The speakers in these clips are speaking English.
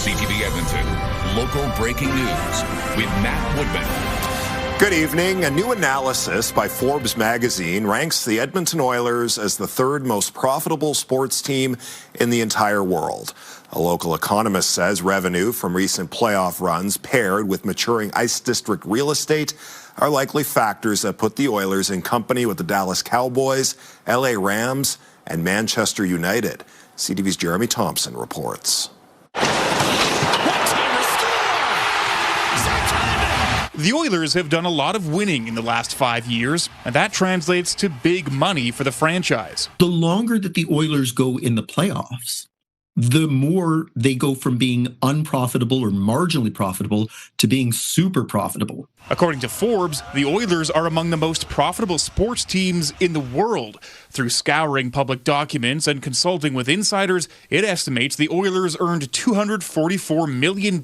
CTV Edmonton, local breaking news with Matt Woodman. Good evening. A new analysis by Forbes magazine ranks the Edmonton Oilers as the third most profitable sports team in the entire world. A local economist says revenue from recent playoff runs paired with maturing ice district real estate are likely factors that put the Oilers in company with the Dallas Cowboys, LA Rams, and Manchester United. CTV's Jeremy Thompson reports. The Oilers have done a lot of winning in the last 5 years, and that translates to big money for the franchise. The longer that the Oilers go in the playoffs, the more they go from being unprofitable or marginally profitable to being super profitable. According to Forbes, the Oilers are among the most profitable sports teams in the world. Through scouring public documents and consulting with insiders, it estimates the Oilers earned $244 million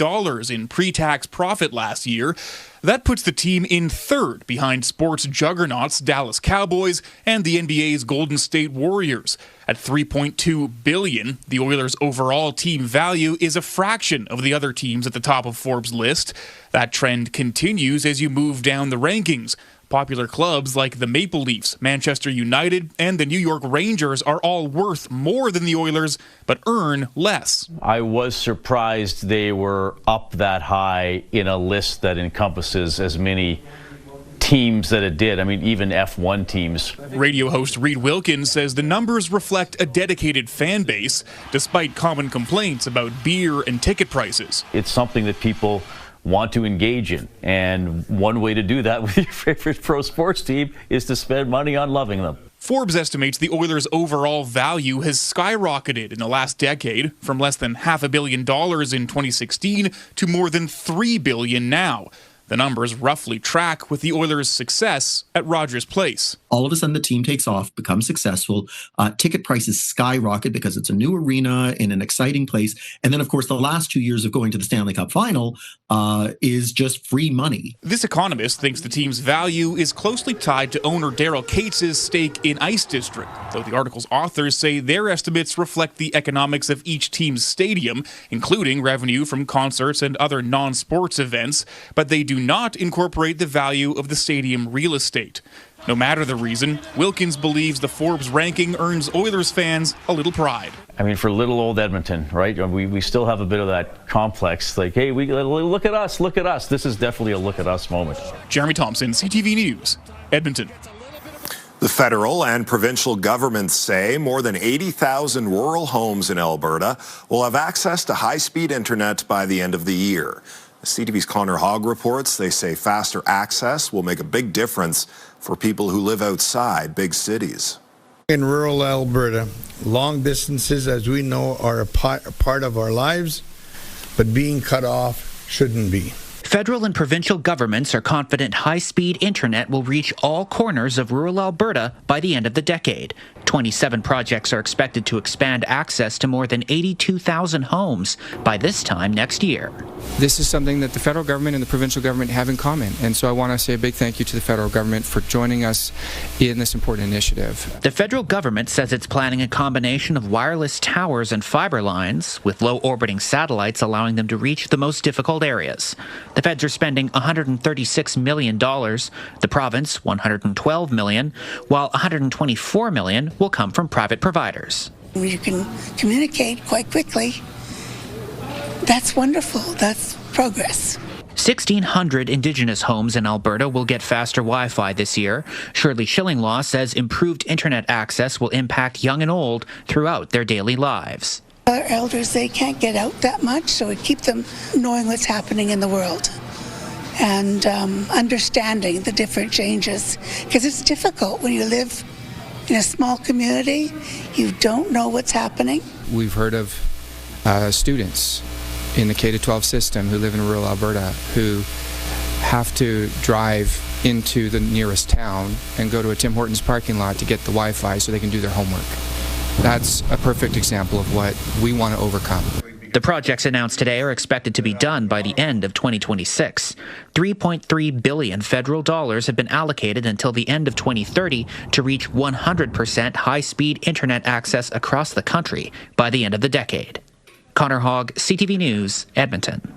in pre-tax profit last year. That puts the team in third behind sports juggernauts Dallas Cowboys and the NBA's Golden State Warriors. At $3.2 billion, the Oilers' overall team value is a fraction of the other teams at the top of Forbes' list. That trend continues as you move down the rankings. Popular clubs like the Maple Leafs, Manchester United, and the New York Rangers are all worth more than the Oilers, but earn less. I was surprised they were up that high in a list that encompasses as many teams that it did. I mean, even F1 teams. Radio host Reed Wilkins says the numbers reflect a dedicated fan base, despite common complaints about beer and ticket prices. It's something that people want to engage in, and one way to do that with your favorite pro sports team is to spend money on loving them. Forbes estimates the Oilers' overall value has skyrocketed in the last decade, from less than $500 million in 2016 to more than $3 billion now. The numbers roughly track with the Oilers' success at Rogers Place. All of a sudden, the team takes off, becomes successful. Ticket prices skyrocket because it's a new arena in an exciting place. And then, of course, the last 2 years of going to the Stanley Cup final is just free money. This economist thinks the team's value is closely tied to owner Daryl Cates' stake in Ice District, though the article's authors say their estimates reflect the economics of each team's stadium, including revenue from concerts and other non-sports events, but they do not incorporate the value of the stadium real estate. No matter the reason, Wilkins believes the Forbes ranking earns Oilers fans a little pride. I mean, for little old Edmonton, right? We still have a bit of that complex, like, hey, look at us, look at us. This is definitely a look at us moment. Jeremy Thompson, CTV News, Edmonton. The federal and provincial governments say more than 80,000 rural homes in Alberta will have access to high-speed internet by the end of the year. CTV's Connor Hogg reports they say faster access will make a big difference for people who live outside big cities. In rural Alberta, long distances, as we know, are a part of our lives, but being cut off shouldn't be. Federal and provincial governments are confident high-speed internet will reach all corners of rural Alberta by the end of the decade. 27 projects are expected to expand access to more than 82,000 homes by this time next year. This is something that the federal government and the provincial government have in common, and so I want to say a big thank you to the federal government for joining us in this important initiative. The federal government says it's planning a combination of wireless towers and fiber lines, with low-orbiting satellites allowing them to reach the most difficult areas. The feds are spending $136 million, the province $112 million, while $124 million will come from private providers. You can communicate quite quickly. That's wonderful. That's progress. 1,600 Indigenous homes in Alberta will get faster Wi-Fi this year. Shirley Schillinglaw says improved internet access will impact young and old throughout their daily lives. Our elders, they can't get out that much, so we keep them knowing what's happening in the world and understanding the different changes, because it's difficult when you live in a small community. You don't know what's happening. We've heard of students in the K-12 system who live in rural Alberta who have to drive into the nearest town and go to a Tim Hortons parking lot to get the Wi-Fi so they can do their homework. That's a perfect example of what we want to overcome. The projects announced today are expected to be done by the end of 2026. $3.3 billion federal dollars have been allocated until the end of 2030 to reach 100% high-speed internet access across the country by the end of the decade. Connor Hogg, CTV News, Edmonton.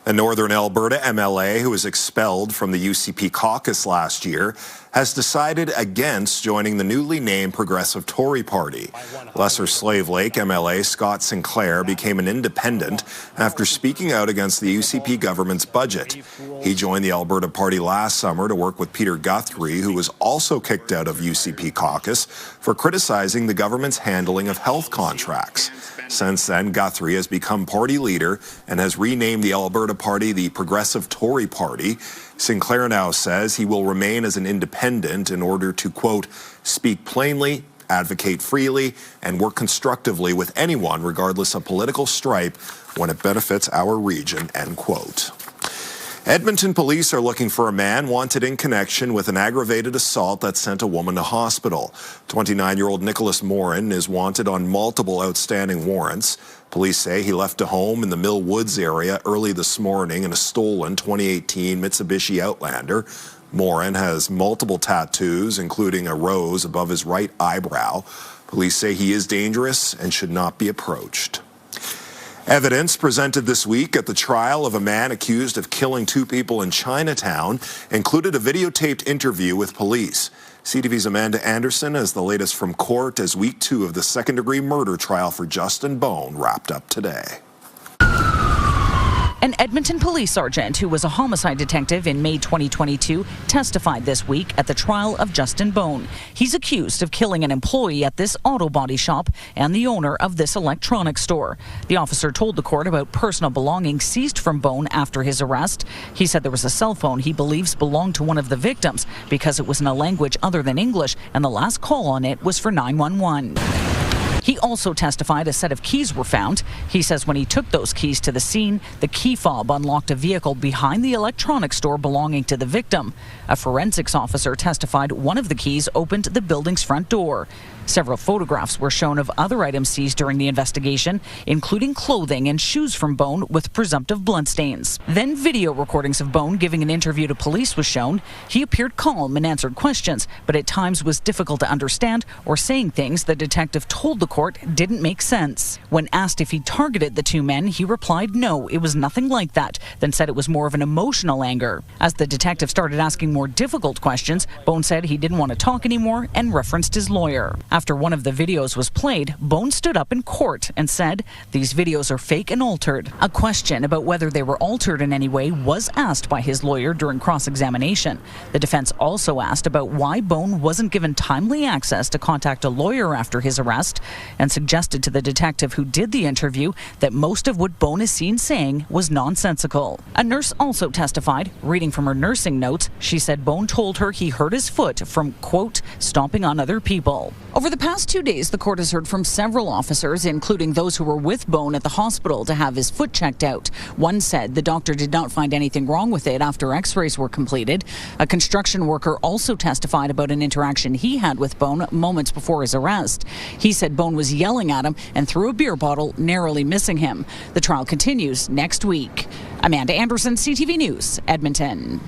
A Northern Alberta MLA who was expelled from the UCP caucus last year has decided against joining the newly named Progressive Tory Party. Lesser Slave Lake MLA Scott Sinclair became an independent after speaking out against the UCP government's budget. He joined the Alberta Party last summer to work with Peter Guthrie, who was also kicked out of UCP caucus for criticizing the government's handling of health contracts. Since then, Guthrie has become party leader and has renamed the Alberta Party the Progressive Tory Party. Sinclair now says he will remain as an independent in order to, quote, speak plainly, advocate freely, and work constructively with anyone regardless of political stripe when it benefits our region, end quote. Edmonton police are looking for a man wanted in connection with an aggravated assault that sent a woman to hospital. 29-year-old Nicholas Morin is wanted on multiple outstanding warrants. Police say he left a home in the Mill Woods area early this morning in a stolen 2018 Mitsubishi Outlander. Morin has multiple tattoos, including a rose above his right eyebrow. Police say he is dangerous and should not be approached. Evidence presented this week at the trial of a man accused of killing two people in Chinatown included a videotaped interview with police. CTV's Amanda Anderson has the latest from court as week 2 of the second-degree murder trial for Justin Bone wrapped up today. An Edmonton police sergeant who was a homicide detective in May 2022 testified this week at the trial of Justin Bone. He's accused of killing an employee at this auto body shop and the owner of this electronics store. The officer told the court about personal belongings seized from Bone after his arrest. He said there was a cell phone he believes belonged to one of the victims because it was in a language other than English, and the last call on it was for 911. He also testified a set of keys were found. He says when he took those keys to the scene, the key fob unlocked a vehicle behind the electronics store belonging to the victim. A forensics officer testified one of the keys opened the building's front door. Several photographs were shown of other items seized during the investigation, including clothing and shoes from Bone with presumptive bloodstains. Then video recordings of Bone giving an interview to police was shown. He appeared calm and answered questions, but at times was difficult to understand or saying things the detective told the court didn't make sense. When asked if he targeted the two men, he replied no, it was nothing like that, then said it was more of an emotional anger. As the detective started asking more difficult questions, Bone said he didn't want to talk anymore and referenced his lawyer. After one of the videos was played, Bone stood up in court and said, "These videos are fake and altered." A question about whether they were altered in any way was asked by his lawyer during cross-examination. The defense also asked about why Bone wasn't given timely access to contact a lawyer after his arrest and suggested to the detective who did the interview that most of what Bone is seen saying was nonsensical. A nurse also testified. Reading from her nursing notes, she said Bone told her he hurt his foot from, quote, stomping on other people. Over the past 2 days, the court has heard from several officers, including those who were with Bone at the hospital to have his foot checked out. One said the doctor did not find anything wrong with it after x-rays were completed. A construction worker also testified about an interaction he had with Bone moments before his arrest. He said Bone was yelling at him and threw a beer bottle, narrowly missing him. The trial continues next week. Amanda Anderson, CTV News, Edmonton.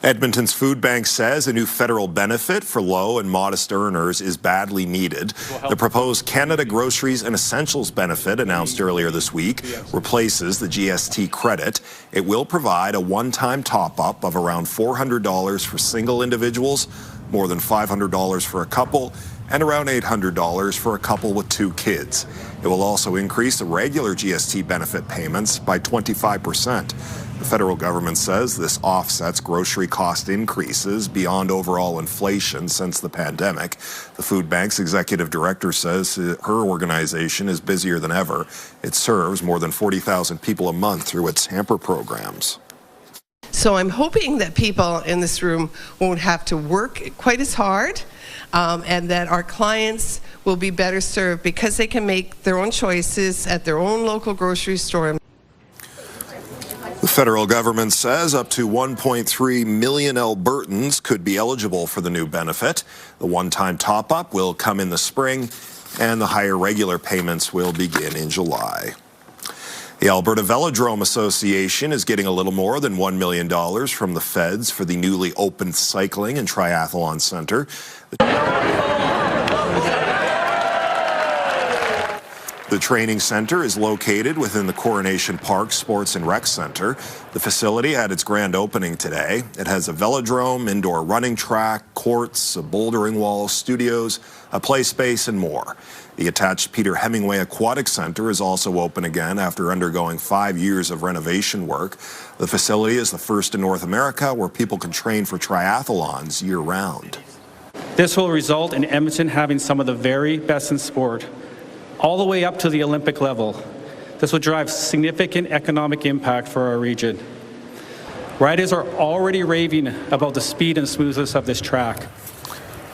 Edmonton's food bank says a new federal benefit for low and modest earners is badly needed. The proposed Canada Groceries and Essentials benefit announced earlier this week replaces the GST credit. It will provide a one-time top-up of around $400 for single individuals, more than $500 for a couple, and around $800 for a couple with 2 kids. It will also increase the regular GST benefit payments by 25%. The federal government says this offsets grocery cost increases beyond overall inflation since the pandemic. The food bank's executive director says her organization is busier than ever. It serves more than 40,000 people a month through its hamper programs. So I'm hoping that people in this room won't have to work quite as hard, and that our clients will be better served because they can make their own choices at their own local grocery store. The federal government says up to 1.3 million Albertans could be eligible for the new benefit. The one-time top-up will come in the spring, and the higher regular payments will begin in July. The Alberta Velodrome Association is getting a little more than $1 million from the feds for the newly opened cycling and triathlon center. The training center is located within the Coronation Park Sports and Rec Center. The facility had its grand opening today. It has a velodrome, indoor running track, courts, a bouldering wall, studios, a play space, and more. The attached Peter Hemingway Aquatic Center is also open again after undergoing 5 years of renovation work. The facility is the first in North America where people can train for triathlons year-round. This will result in Edmonton having some of the very best in sport, all the way up to the Olympic level. This will drive significant economic impact for our region. Riders are already raving about the speed and smoothness of this track.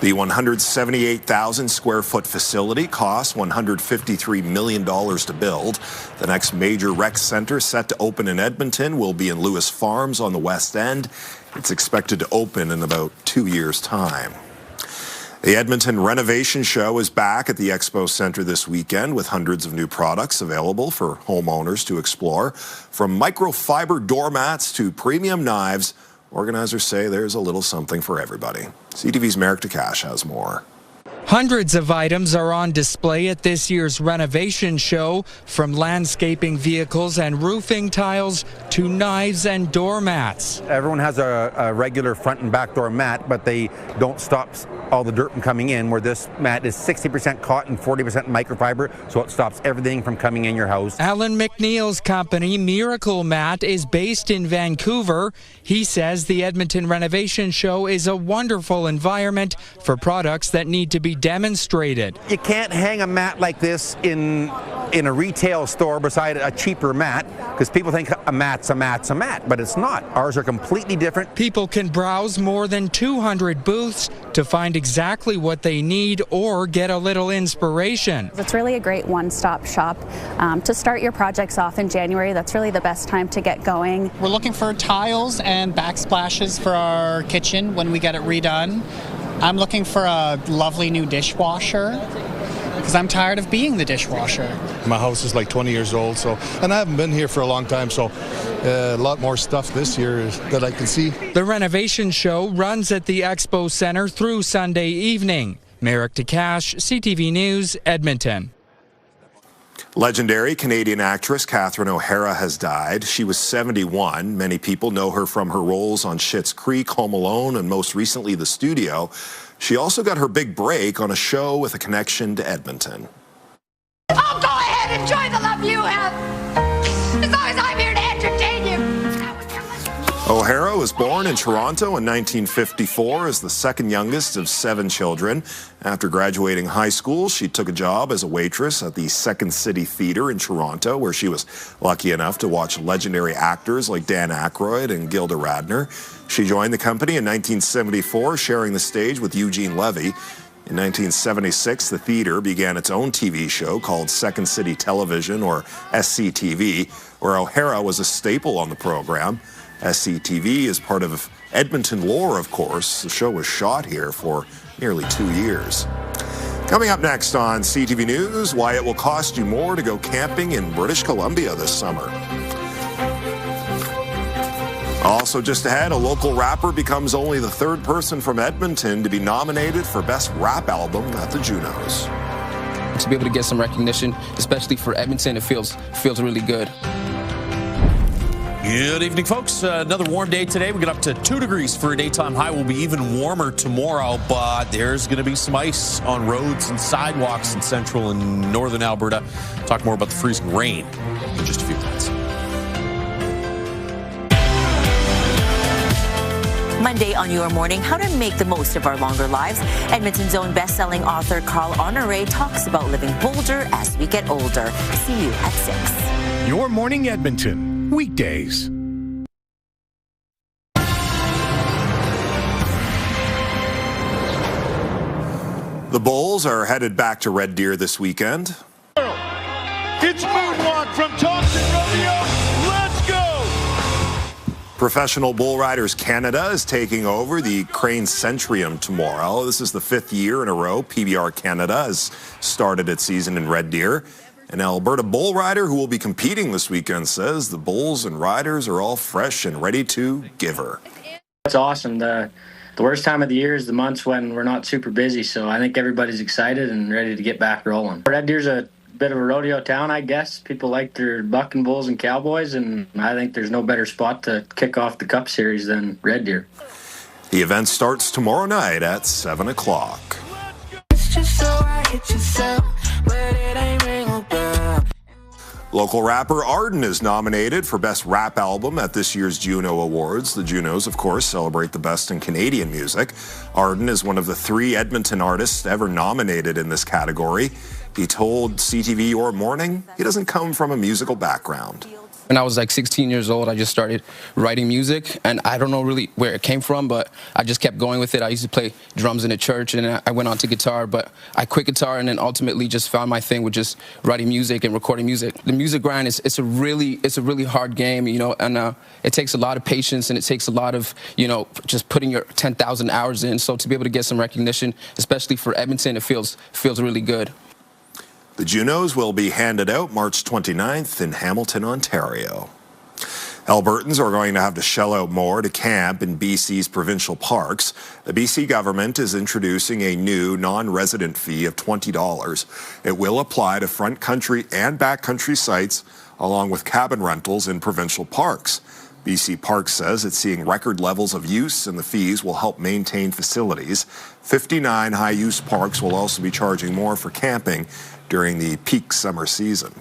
The 178,000 square foot facility costs $153 million to build. The next major rec center set to open in Edmonton will be in Lewis Farms on the West End. It's expected to open in about 2 years' time. The Edmonton Renovation Show is back at the Expo Centre this weekend with hundreds of new products available for homeowners to explore. From microfiber doormats to premium knives, organizers say there's a little something for everybody. CTV's Merrick DeCash has more. Hundreds of items are on display at this year's Renovation Show, from landscaping vehicles and roofing tiles to knives and doormats. Everyone has a regular front and back door mat, but they don't stop all the dirt from coming in, where this mat is 60% cotton, 40% microfiber, so it stops everything from coming in your house. Alan McNeil's company, Miracle Mat, is based in Vancouver. He says the Edmonton Renovation Show is a wonderful environment for products that need to be demonstrated. You can't hang a mat like this in a retail store beside a cheaper mat, because people think a mat's a mat, but it's not. Ours are completely different. People can browse more than 200 booths to find exactly what they need or get a little inspiration. It's really a great one-stop shop to start your projects off in January. That's really the best time to get going. We're looking for tiles and backsplashes for our kitchen when we get it redone. I'm looking for a lovely new dishwasher because I'm tired of being the dishwasher. My house is like 20 years old, and I haven't been here for a long time, so a lot more stuff this year that I can see. The Renovation Show runs at the Expo Centre through Sunday evening. Merrick DeCash, CTV News, Edmonton. Legendary Canadian actress Catherine O'Hara has died. She was 71. Many people know her from her roles on Schitt's Creek, Home Alone, and most recently The Studio. She also got her big break on a show with a connection to Edmonton. Oh, go ahead, enjoy the love you have. As long as I'm here to entertain you. O'Hara was born in Toronto in 1954 as the second youngest of 7 children. After graduating high school, she took a job as a waitress at the Second City Theatre in Toronto, where she was lucky enough to watch legendary actors like Dan Aykroyd and Gilda Radner. She joined the company in 1974, sharing the stage with Eugene Levy. In 1976, the theatre began its own TV show called Second City Television, or SCTV, where O'Hara was a staple on the program. SCTV is part of Edmonton lore, of course. The show was shot here for nearly 2 years. Coming up next on CTV News, why it will cost you more to go camping in British Columbia this summer. Also just ahead, a local rapper becomes only the 3rd person from Edmonton to be nominated for Best Rap Album at the Junos. To be able to get some recognition, especially for Edmonton, it feels really good. Good evening, folks. Another warm day today. We get up to 2 degrees for a daytime high. We'll be even warmer tomorrow, but there's going to be some ice on roads and sidewalks in central and northern Alberta. Talk more about the freezing rain in just a few minutes. Monday on Your Morning, how to make the most of our longer lives. Edmonton's own best-selling author Carl Honore talks about living bolder as we get older. See you at 6. Your Morning Edmonton, weekdays. The Bulls are headed back to Red Deer this weekend. It's Moonwalk from Thompson Rodeo. Let's go! Professional Bull Riders Canada is taking over the Crane Centrium tomorrow. This is the 5th year in a row PBR Canada has started its season in Red Deer. An Alberta bull rider who will be competing this weekend says the bulls and riders are all fresh and ready to give her. It's awesome. The worst time of the year is the months when we're not super busy, so I think everybody's excited and ready to get back rolling. Red Deer's a bit of a rodeo town, I guess. People like their bucking bulls and cowboys, and I think there's no better spot to kick off the Cup Series than Red Deer. The event starts tomorrow night at 7 o'clock. Local rapper Arden is nominated for Best Rap Album at this year's Juno Awards. The Junos, of course, celebrate the best in Canadian music. Arden is one of the 3 Edmonton artists ever nominated in this category. He told CTV Your Morning he doesn't come from a musical background. When I was like 16 years old, I just started writing music, and I don't know really where it came from, but I just kept going with it. I used to play drums in a church, and then I went on to guitar, but I quit guitar and then ultimately just found my thing with just writing music and recording music. The music grind it's a really hard game, you know, and it takes a lot of patience, and it takes a lot of, you know, just putting your 10,000 hours in. So to be able to get some recognition, especially for Edmonton, it feels really good. The Junos will be handed out March 29th in Hamilton, Ontario. Albertans are going to have to shell out more to camp in BC's provincial parks. The BC government is introducing a new non-resident fee of $20. It will apply to front country and back country sites, along with cabin rentals in provincial parks. BC Parks says it's seeing record levels of use, and the fees will help maintain facilities. 59 high-use parks will also be charging more for camping during the peak summer season.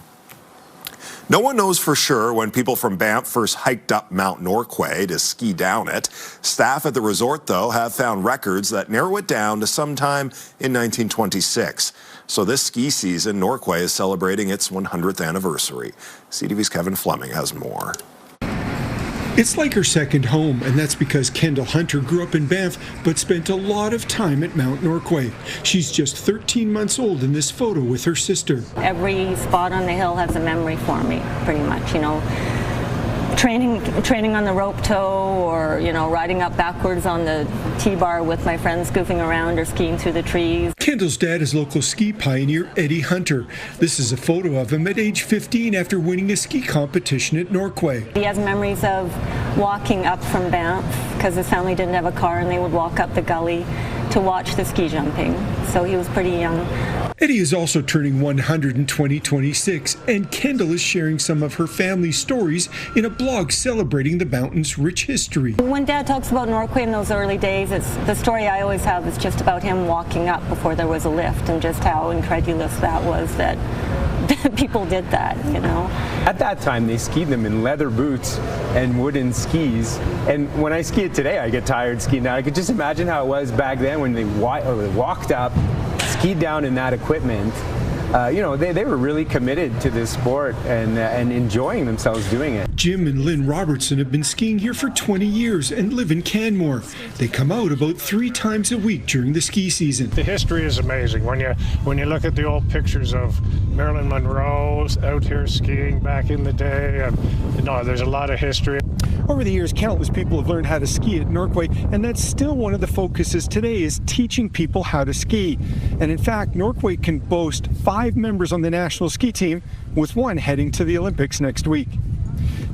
No one knows for sure when people from Banff first hiked up Mount Norquay to ski down it. Staff at the resort, though, have found records that narrow it down to sometime in 1926. So this ski season, Norquay is celebrating its 100th anniversary. CTV's Kevin Fleming has more. It's like her second home, and that's because Kendall Hunter grew up in Banff but spent a lot of time at Mount Norquay. She's just 13 months old in this photo with her sister. Every spot on the hill has a memory for me, pretty much, you know. Training on the rope tow, or, you know, riding up backwards on the T-bar with my friends goofing around or skiing through the trees. Kendall's dad is local ski pioneer Eddie Hunter. This is a photo of him at age 15 after winning a ski competition at Norquay. He has memories of walking up from Banff because his family didn't have a car, and they would walk up the gully to watch the ski jumping. So he was pretty young. Eddie is also turning 100 in 2026, and Kendall is sharing some of her family stories in a blog celebrating the mountain's rich history. When Dad talks about Norquay in those early days, it's the story I always have is just about him walking up before there was a lift, and just how incredulous that was that people did that, you know. At that time, they skied them in leather boots and wooden skis. And when I ski it today, I get tired skiing down. I could just imagine how it was back then when they walked up, skied down in that equipment. You know, they were really committed to this sport and enjoying themselves doing it. Jim and Lynn Robertson have been skiing here for 20 years and live in Canmore. They come out about 3 times a week during the ski season. The history is amazing. When you look at the old pictures of Marilyn Monroe out here skiing back in the day, and, you know, there's a lot of history. Over the years, countless people have learned how to ski at Norquay, and that's still one of the focuses today, is teaching people how to ski. And in fact, Norquay can boast 5 members on the national ski team, with 1 heading to the Olympics next week.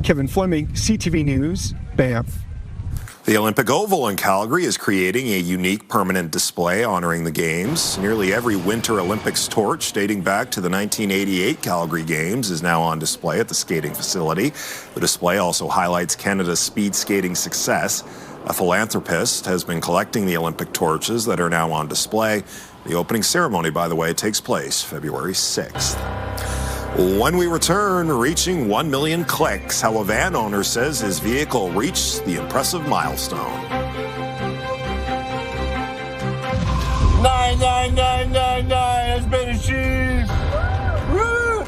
Kevin Fleming, CTV News, Banff. The Olympic Oval in Calgary is creating a unique permanent display honoring the Games. Nearly every Winter Olympics torch dating back to the 1988 Calgary Games is now on display at the skating facility. The display also highlights Canada's speed skating success. A philanthropist has been collecting the Olympic torches that are now on display. The opening ceremony, by the way, takes place February 6th. When we return, reaching 1 million clicks, how a van owner says his vehicle reached the impressive milestone. 99999 has been achieved. Woo!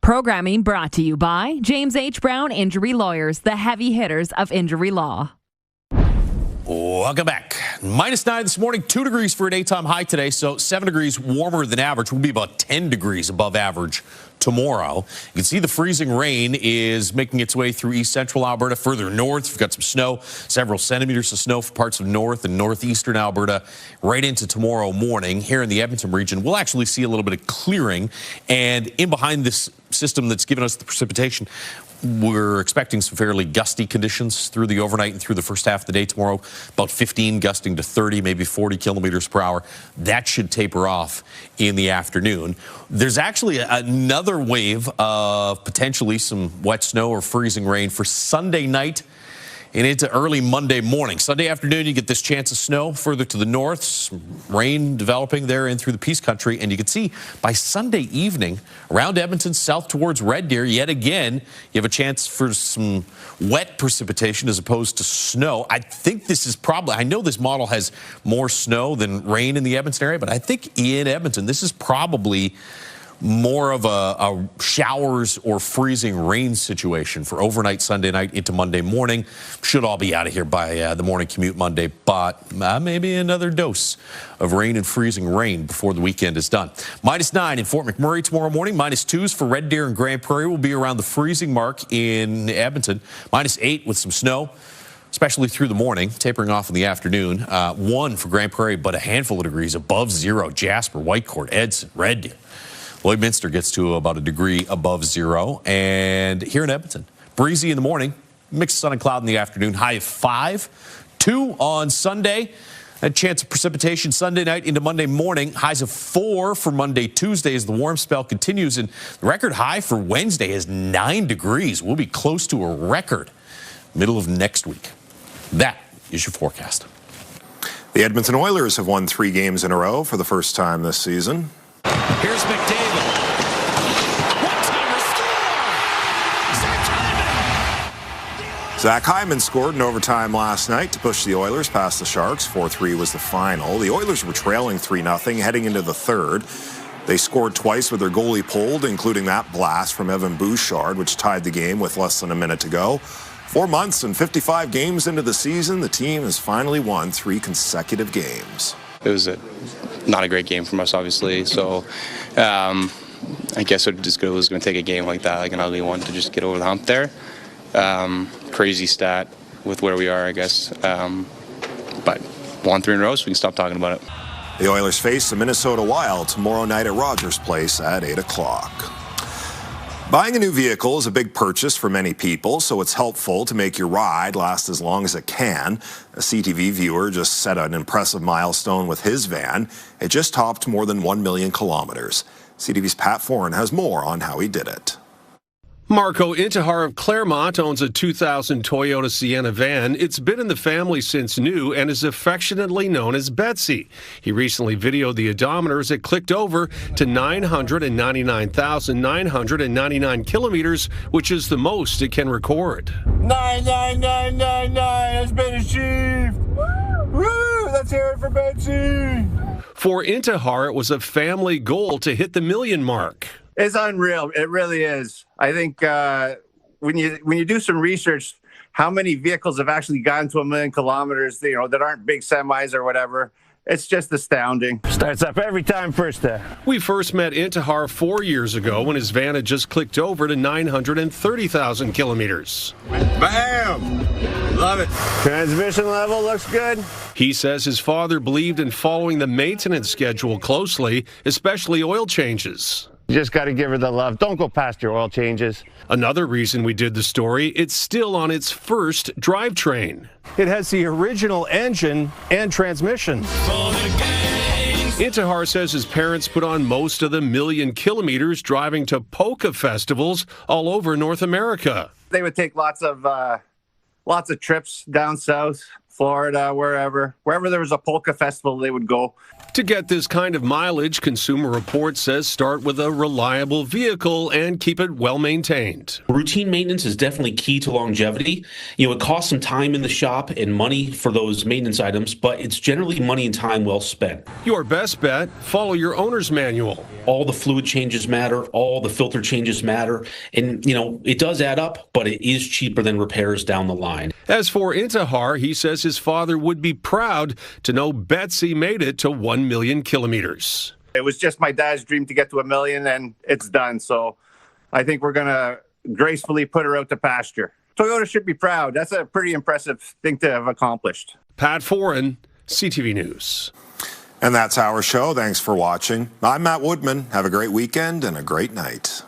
Programming brought to you by James H. Brown Injury Lawyers, the heavy hitters of injury law. Welcome back. -9 this morning, 2 degrees for a daytime high today, so 7 degrees warmer than average. We'll be about 10 degrees above average tomorrow. You can see the freezing rain is making its way through east central Alberta. Further north, we've got some snow, several centimeters of snow for parts of north and northeastern Alberta right into tomorrow morning. Here in the Edmonton region, we'll actually see a little bit of clearing, and in behind this system that's given us the precipitation, we're expecting some fairly gusty conditions through the overnight and through the first half of the day tomorrow, about 15 gusting to 30, maybe 40 kilometers per hour. That should taper off in the afternoon. There's actually another wave of potentially some wet snow or freezing rain for Sunday night and into early Monday morning. Sunday afternoon, you get this chance of snow further to the north, some rain developing there in through the Peace Country. And you can see by Sunday evening, around Edmonton, south towards Red Deer, yet again, you have a chance for some wet precipitation as opposed to snow. I think this is probably, I know this model has more snow than rain in the Edmonton area, but I think in Edmonton, this is probably more of a showers or freezing rain situation for overnight Sunday night into Monday morning. Should all be out of here by the morning commute Monday, but maybe another dose of rain and freezing rain before the weekend is done. -9 in Fort McMurray tomorrow morning. -2s for Red Deer and Grand Prairie. Will be around the freezing mark in Edmonton. -8 with some snow, especially through the morning, tapering off in the afternoon. 1 for Grand Prairie, but a handful of degrees above zero. Jasper, Whitecourt, Edson, Red Deer. Lloydminster gets to about a degree above zero. And here in Edmonton, breezy in the morning, mixed sun and cloud in the afternoon, high of 5. 2 on Sunday. A chance of precipitation Sunday night into Monday morning. Highs of 4 for Monday, Tuesday as the warm spell continues. And the record high for Wednesday is 9 degrees. We'll be close to a record middle of next week. That is your forecast. The Edmonton Oilers have won 3 games in a row for the first time this season. Here's McDavid. One-timer score! Zach Hyman scored in overtime last night to push the Oilers past the Sharks. 4-3 was the final. The Oilers were trailing 3-0 heading into the third. They scored twice with their goalie pulled, including that blast from Evan Bouchard, which tied the game with less than a minute to go. 4 months and 55 games into the season, the team has finally won 3 consecutive games. It was not a great game from us, obviously. So I guess it was going to take a game like that, like an ugly one, to just get over the hump there. Crazy stat with where we are, I guess. But won 3 in a row, so we can stop talking about it. The Oilers face the Minnesota Wild tomorrow night at Rogers Place at 8 o'clock. Buying a new vehicle is a big purchase for many people, so it's helpful to make your ride last as long as it can. A CTV viewer just set an impressive milestone with his van. It just topped more than 1 million kilometers. CTV's Pat Foran has more on how he did it. Marco Intihar of Claremont owns a 2000 Toyota Sienna van. It's been in the family since new and is affectionately known as Betsy. He recently videoed the odometer as it clicked over to 999,999 kilometers, which is the most it can record. 99999 has been achieved. Woo! Let's hear it for Betsy. For Intihar, it was a family goal to hit the million mark. It's unreal. It really is. I think when you do some research, how many vehicles have actually gotten to 1 million kilometers, that aren't big semis or whatever, it's just astounding. Starts up every time first there. We first met Intihar 4 years ago when his van had just clicked over to 930,000 kilometers. Bam! Love it. Transmission level looks good. He says his father believed in following the maintenance schedule closely, especially oil changes. You just got to give her the love. Don't go past your oil changes. Another reason we did the story, it's still on its first drivetrain. It has the original engine and transmission. Intihar says his parents put on most of the 1 million kilometers driving to polka festivals all over North America. They would take lots of trips down south, Florida, wherever there was a polka festival, they would go. To get this kind of mileage, Consumer Reports says start with a reliable vehicle and keep it well maintained. Routine maintenance is definitely key to longevity. It costs some time in the shop and money for those maintenance items, but it's generally money and time well spent. Your best bet, follow your owner's manual. All the fluid changes matter, all the filter changes matter, and it does add up, but it is cheaper than repairs down the line. As for Intihar, he says his father would be proud to know Betsy made it to 1 million kilometers. It was just my dad's dream to get to 1 million, and it's done. So I think we're going to gracefully put her out to pasture. Toyota should be proud. That's a pretty impressive thing to have accomplished. Pat Foran, CTV News. And that's our show. Thanks for watching. I'm Matt Woodman. Have a great weekend and a great night.